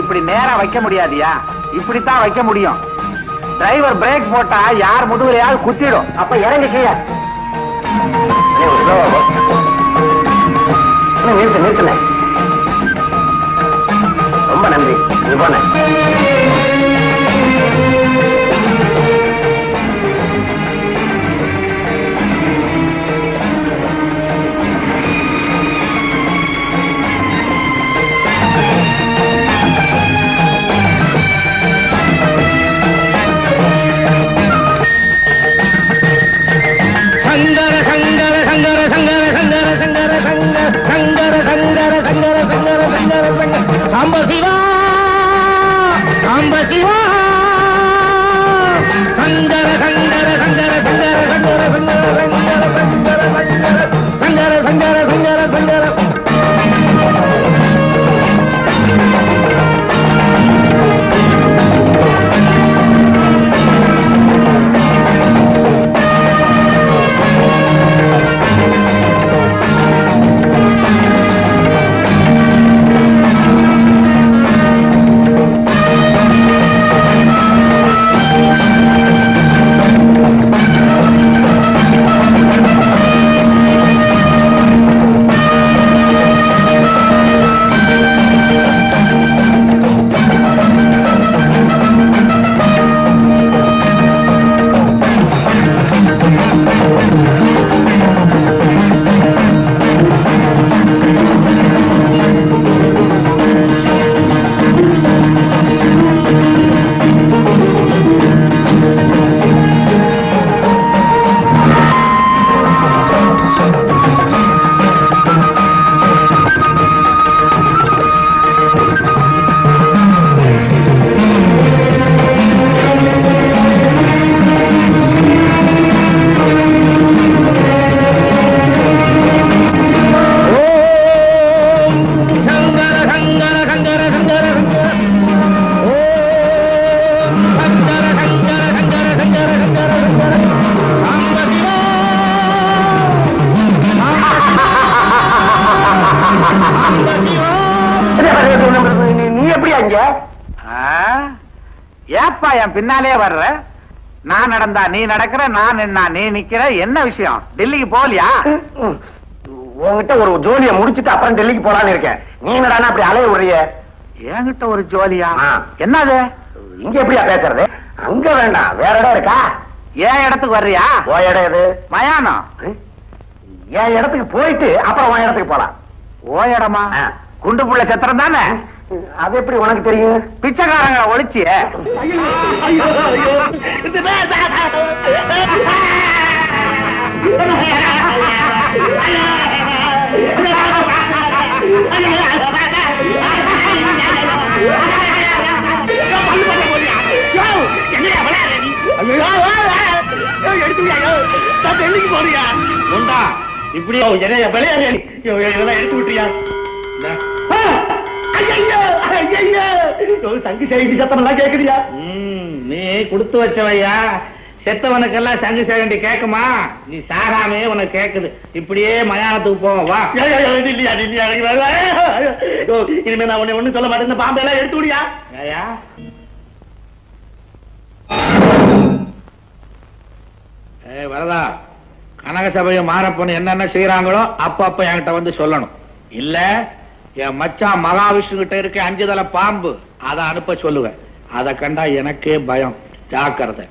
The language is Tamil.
இப்படி நேரா வைக்க முடியாதியா, இப்படித்தான் வைக்க முடியும். டிரைவர் பிரேக் போட்டா யார் முதுகுலையாவது குத்திடும். அப்ப இறங்க கீழே நிறுத்தின. ரொம்ப நன்றி. நீ போன சாம்பசிவா சாம்பசிவா சங்கர சங்கர சங்கர சங்கர சங்கர சங்கர சங்கர சங்கர சங்கர சங்கர ஏப்பா என் பின்னாலே வர்ற? நான் நடந்தா நீ நடக்கிற, நான் நின்னா நீ நிக்கிற. என்ன விஷயம்? டெல்லிக்கு போகலையா? உங்ககிட்ட ஒரு ஜோலியை முடிச்சுட்டு அப்புறம் டெல்லிக்கு போலான்னு இருக்கேன். நீ என்னடா அப்படி அலைய விடுறிய? என்கிட்ட ஒரு ஜோலியா? என்னது? இங்க எப்படியா பேசுறது? அங்க வேண்டாம், வேற இடம் இருக்கா? என் இடத்துக்கு வர்றியா? ஓ இடம் எது? மயானம். என் இடத்துக்கு போயிட்டு அப்புறம் உன் இடத்துக்கு போலாம். ஓ இடமா? குண்டு புள்ள சத்திரம் தானே? அது எப்படி உனக்கு தெரியும்? பிச்சைக்காரங்க ஒழிச்சு போறியா? இப்படி எடுத்து விட்டுறியா? சங்கு சேகண்டி சத்தம் எல்லாம் கேக்குறியா? நீ கொடுத்து வச்சவையா. செத்தவனுக்கெல்லாம் சங்கு சேகண்டி கேக்குமா? நீ சாகாமே உனக்கு கேக்குது. இப்படியே மயானத்துக்கு போவோம் வா. இனிமே நான் உன்னை ஒண்ணு சொல்ல மாட்டேன். பாம்பை எல்லாம் எடுத்து விடியா? வரதா, கனக சபையும் மாறப்பன்னு என்னென்ன செய்யறாங்களோ அப்ப என்கிட்ட வந்து சொல்லணும். இல்ல என் மச்சான் மகாவிஷ்ணு கிட்ட இருக்க 5 தலை பாம்பு, அதை அனுப்ப சொல்லுவேன். அதை கண்டா எனக்கே பயம். ஜாக்கிரதை.